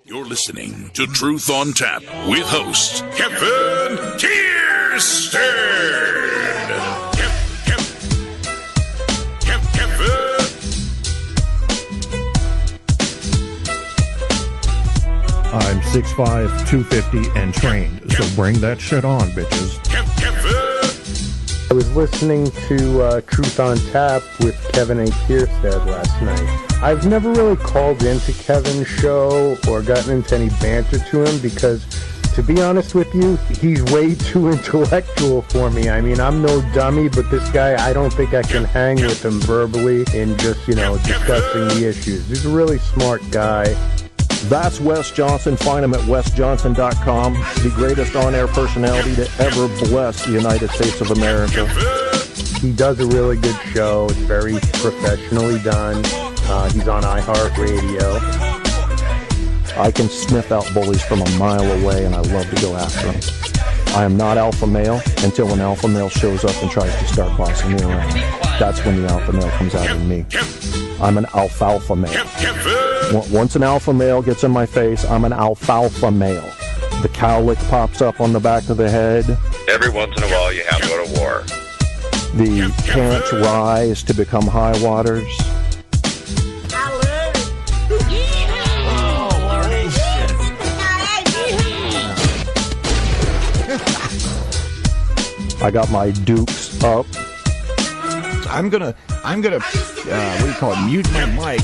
You're listening to Truth on Tap with host Kevin Kierstead. Kevin. I'm 6'5", 250, and trained, so bring that shit on, bitches. I was listening to Truth on Tap with Kevin A. Kierstead last night. I've never really called into Kevin's show or gotten into any banter to him because, to be honest with you, he's way too intellectual for me. I mean, I'm no dummy, but this guy, I don't think I can hang with him verbally and just, discussing the issues. He's a really smart guy. That's Wes Johnson. Find him at wesjohnson.com. The greatest on-air personality to ever bless the United States of America. He does a really good show. It's very professionally done. He's on iHeartRadio. I can sniff out bullies from a mile away, and I love to go after them. I am not alpha male until an alpha male shows up and tries to start bossing me around. That's when the alpha male comes out in me. I'm an alfalfa male. Once an alpha male gets in my face, I'm an alfalfa male. The cowlick pops up on the back of the head. Every once in a while, you have to go to war. The pants rise to become high waters. I got my dukes up. I'm gonna what do you call it, mute my mic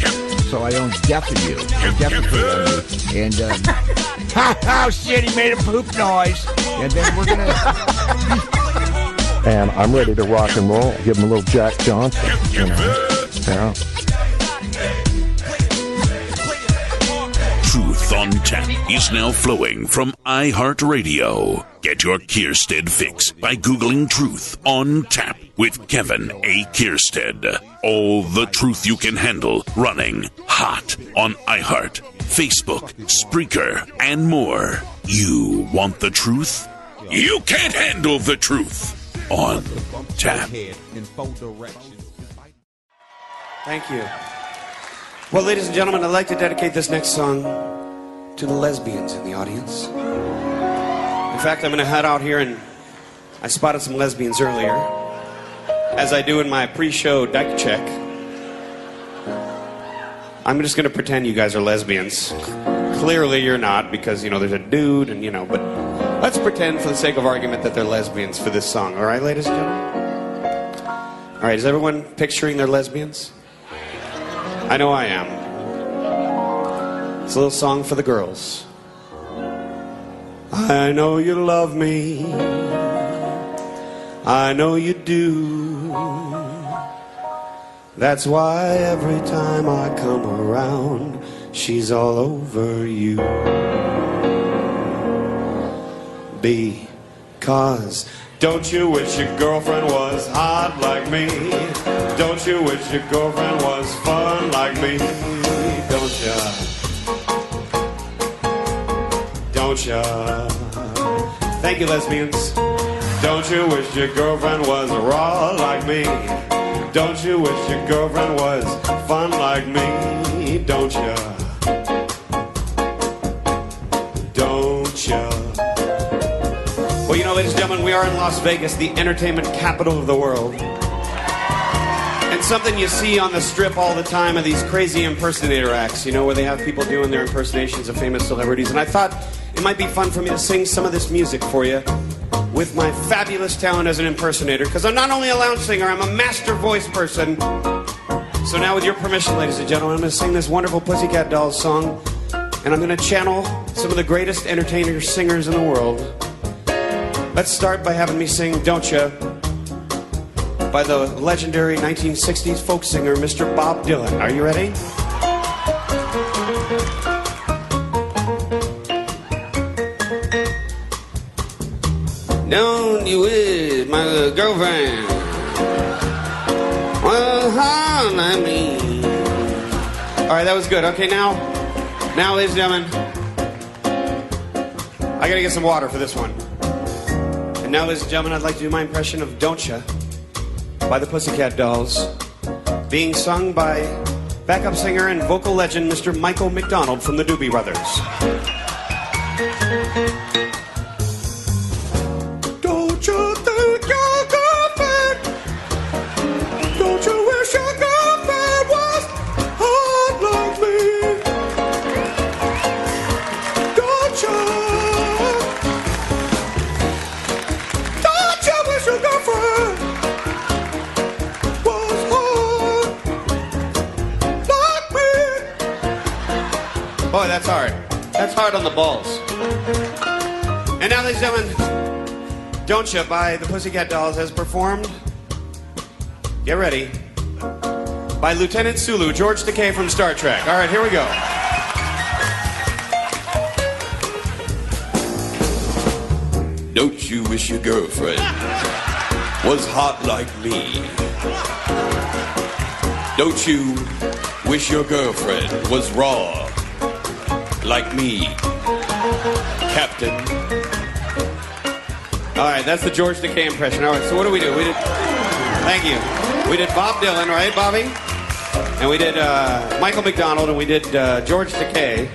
so I don't deafen you or defecate on you. And oh shit, he made a poop noise. And then we're gonna and I'm ready to rock and roll. Give him a little Jack Johnson, Yeah. Truth on Tap is now flowing from iHeartRadio. Get your Kierstead fix by Googling Truth on Tap with Kevin A. Kierstead. All the truth you can handle running hot on iHeart, Facebook, Spreaker, and more. You want the truth? You can't handle the truth on Tap. Thank you. Well, ladies and gentlemen, I'd like to dedicate this next song to the lesbians in the audience. In fact, I'm going to head out here, and I spotted some lesbians earlier, as I do in my pre-show deck check. I'm just going to pretend you guys are lesbians. Clearly you're not, because, there's a dude, and, but let's pretend for the sake of argument that they're lesbians for this song. All right, ladies and gentlemen? All right, is everyone picturing they're lesbians? I know I am. It's a little song for the girls. I know you love me. I know you do. That's why every time I come around, she's all over you. Because don't you wish your girlfriend was hot like me? Don't you wish your girlfriend was fun like me? Don't ya? Don't ya? Thank you, lesbians. Don't you wish your girlfriend was raw like me? Don't you wish your girlfriend was fun like me? Don't ya? Don't ya? Well, ladies and gentlemen, we are in Las Vegas, the entertainment capital of the world. And something you see on the strip all the time are these crazy impersonator acts, where they have people doing their impersonations of famous celebrities. And I thought it might be fun for me to sing some of this music for you with my fabulous talent as an impersonator, because I'm not only a lounge singer, I'm a master voice person. So now, with your permission, ladies and gentlemen, I'm going to sing this wonderful Pussycat Dolls song, and I'm going to channel some of the greatest entertainer singers in the world. Let's start by having me sing Don't Ya by the legendary 1960s folk singer, Mr. Bob Dylan. Are you ready? Don't you wish my girlfriend was hot like me? All right, that was good. Okay, now, ladies and gentlemen, I gotta get some water for this one. And now, ladies and gentlemen, I'd like to do my impression of Don't Ya by the Pussycat Dolls, being sung by backup singer and vocal legend, Mr. Michael McDonald from the Doobie Brothers. Don't you think your girlfriend? Don't you wish your girlfriend was hot like me? Don't you wish your girlfriend was hot like me? Boy, that's hard. That's hard on the balls. And now, ladies and gentlemen, Don't Ya by the Pussycat Dolls has performed, get ready, by Lieutenant Sulu, George Takei from Star Trek. All right, here we go. Don't you wish your girlfriend was hot like me? Don't you wish your girlfriend was raw like me, Captain? All right, that's the George Takei impression. All right, so what do? We did, thank you. We did Bob Dylan, right, Bobby? And we did Michael McDonald, and we did George Takei.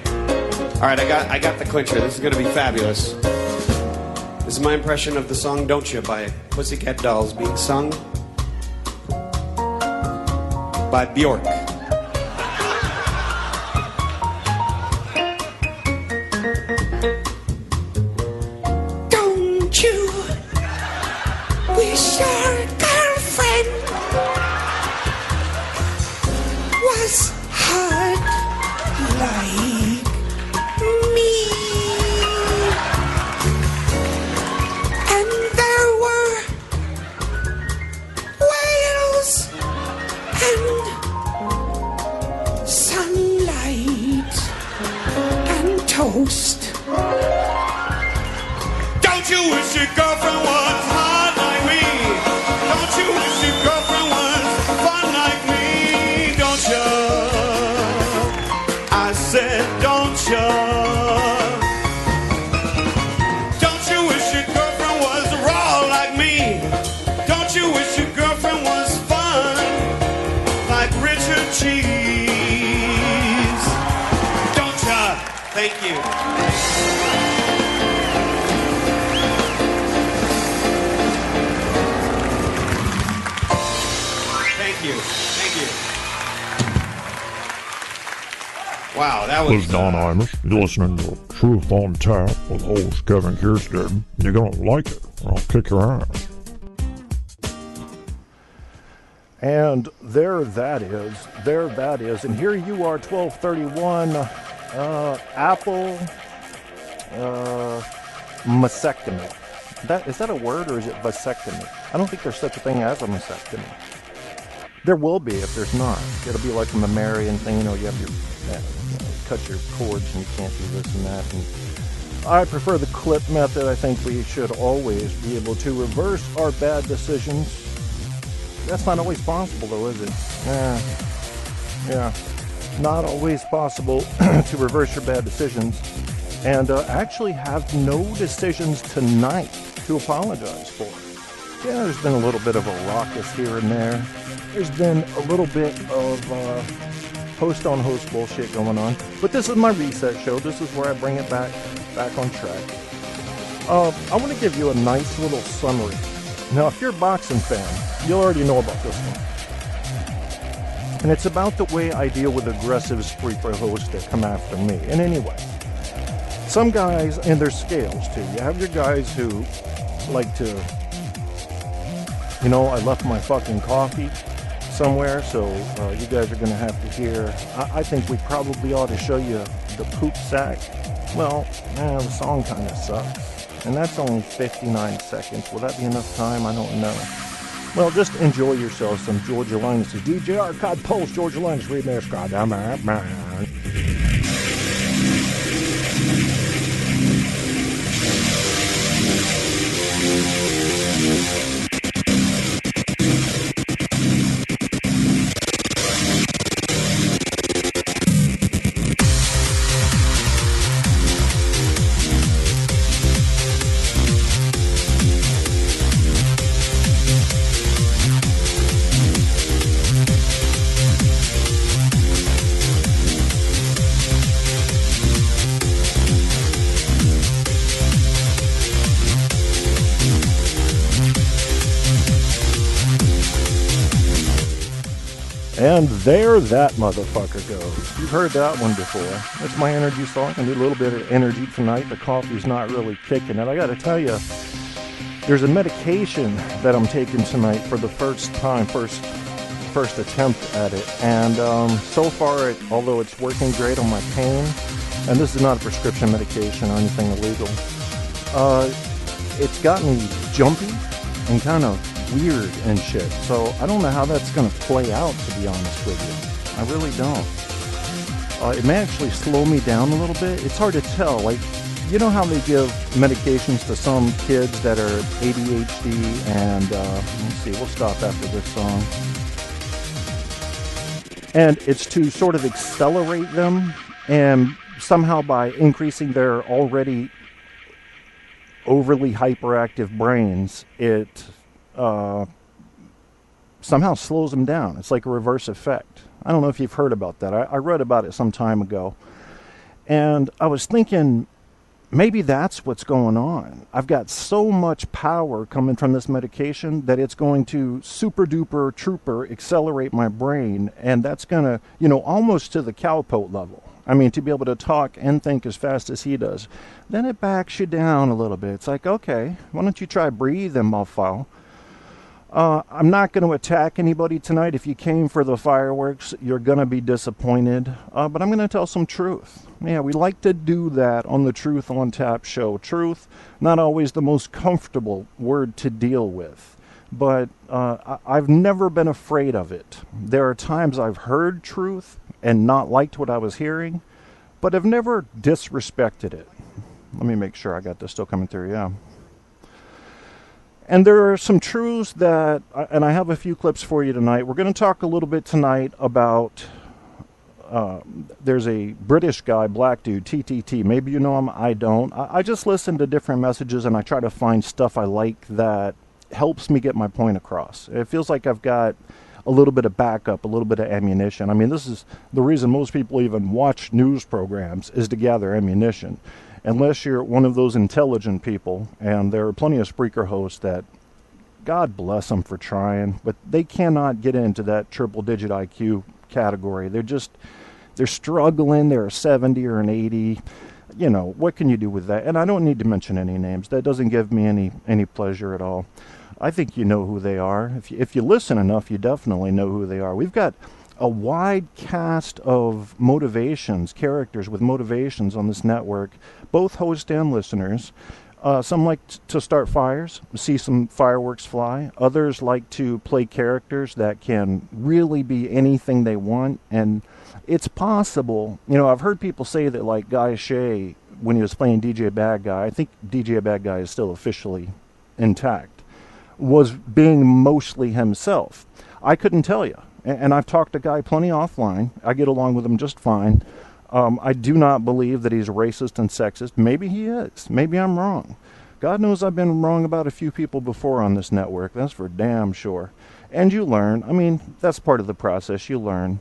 All right, I got the clincher. This is going to be fabulous. This is my impression of the song Don't Ya by Pussycat Dolls being sung by Bjork. Don't you wish your girlfriend was hot like me? And there were whales and sunlight and toast. Don't you wish your girlfriend was hot like me? Don't you wish your girlfriend was fun like me? Don't ya? I said, don't ya? Don't you wish your girlfriend was raw like me? Don't you wish your girlfriend was fun like Richard Cheese? Don't ya? Thank you. Thank you. Wow, that was... This is Don Imus. You're listening to Truth on Tap with host Kevin Kierstead. You're going to like it, or I'll kick your ass. And there that is. And here you are, 1231, Apple mastectomy. Is that a word, or is it vasectomy? I don't think there's such a thing as a mastectomy. There will be if there's not. It'll be like a mammarian thing, you have your, cut your cords and you can't do this and that. And I prefer the clip method. I think we should always be able to reverse our bad decisions. That's not always possible, though, is it? Yeah. Not always possible to reverse your bad decisions. And actually have no decisions tonight to apologize for. Yeah, there's been a little bit of a raucous here and there. There's been a little bit of host-on-host bullshit going on. But this is my reset show. This is where I bring it back on track. I want to give you a nice little summary. Now, if you're a boxing fan, you'll already know about this one. And it's about the way I deal with aggressive Spreaker hosts that come after me. And anyway, some guys, and there's scales too. You have your guys who like to, I left my fucking coffee somewhere, so you guys are going to have to hear. I think we probably ought to show you the poop sack. Well, the song kind of sucks. And that's only 59 seconds. Will that be enough time? I don't know. Well, just enjoy yourself some Georgia Linus. DJ Arcade Pulse, Georgia Linus remix. Goddamn it, man. And there that motherfucker goes. You've heard that one before. That's my energy song. I need a little bit of energy tonight. The coffee's not really kicking it. I gotta tell you, there's a medication that I'm taking tonight for the first time, first attempt at it. And so far, although it's working great on my pain, and this is not a prescription medication or anything illegal, it's got me jumpy and kind of weird and shit. So I don't know how that's going to play out, to be honest with you. I really don't. It may actually slow me down a little bit. It's hard to tell. Like, you know how they give medications to some kids that are ADHD and, let's see, we'll stop after this song. And it's to sort of accelerate them, and somehow by increasing their already overly hyperactive brains, it somehow slows them down. It's like a reverse effect. I don't know if you've heard about that. I read about it some time ago. And I was thinking, maybe that's what's going on. I've got so much power coming from this medication that it's going to super duper trooper accelerate my brain. And that's going to, almost to the cowpoke level. I mean, to be able to talk and think as fast as he does. Then it backs you down a little bit. It's like, okay, why don't you try breathing, mofo? I'm not going to attack anybody tonight. If you came for the fireworks, you're going to be disappointed. But I'm going to tell some truth. Yeah, we like to do that on the Truth on Tap show. Truth, not always the most comfortable word to deal with. But I've never been afraid of it. There are times I've heard truth and not liked what I was hearing, but I've never disrespected it. Let me make sure I got this still coming through, yeah. And there are some truths that, and I have a few clips for you tonight. We're going to talk a little bit tonight about, there's a British guy, black dude, TTT. Maybe you know him, I don't. I just listen to different messages and I try to find stuff I like that helps me get my point across. It feels like I've got a little bit of backup, a little bit of ammunition. I mean, this is the reason most people even watch news programs, is to gather ammunition. Unless you're one of those intelligent people, and there are plenty of Spreaker hosts that, God bless them for trying, but they cannot get into that triple-digit IQ category. They're struggling. They're a 70 or an 80. What can you do with that? And I don't need to mention any names. That doesn't give me any pleasure at all. I think you know who they are. If you listen enough, you definitely know who they are. We've got a wide cast of motivations, characters with motivations on this network, both hosts and listeners. Some like to start fires, see some fireworks fly. Others like to play characters that can really be anything they want. And it's possible, I've heard people say that, like Guy Shea, when he was playing DJ Bad Guy, I think DJ Bad Guy is still officially intact, was being mostly himself. I couldn't tell you. And I've talked to Guy plenty offline. I get along with him just fine. I do not believe that he's racist and sexist. Maybe he is. Maybe I'm wrong. God knows I've been wrong about a few people before on this network. That's for damn sure. And you learn. I mean, that's part of the process. You learn.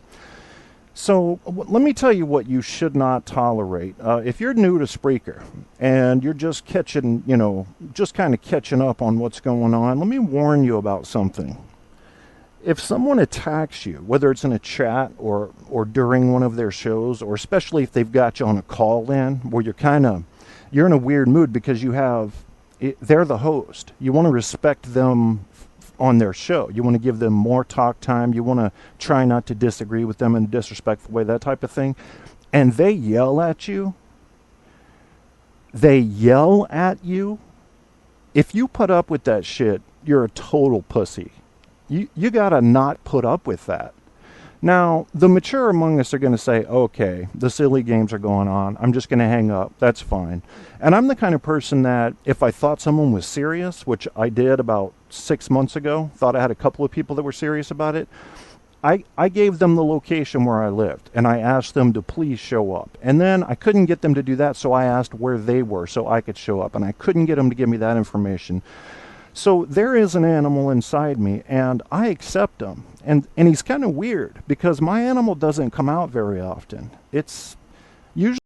So let me tell you what you should not tolerate. If you're new to Spreaker and you're just catching, just kind of catching up on what's going on, let me warn you about something. If someone attacks you, whether it's in a chat or during one of their shows, or especially if they've got you on a call-in where you're in a weird mood because they're the host. You want to respect them on their show. You want to give them more talk time. You want to try not to disagree with them in a disrespectful way, that type of thing. And they yell at you. If you put up with that shit, you're a total pussy. You gotta not put up with that. Now, the mature among us are going to say, okay, the silly games are going on. I'm just going to hang up. That's fine. And I'm the kind of person that if I thought someone was serious, which I did about 6 months ago, thought I had a couple of people that were serious about it, I gave them the location where I lived, and I asked them to please show up. And then I couldn't get them to do that, so I asked where they were so I could show up. And I couldn't get them to give me that information. So there is an animal inside me, and I accept him. And he's kind of weird, because my animal doesn't come out very often. It's usually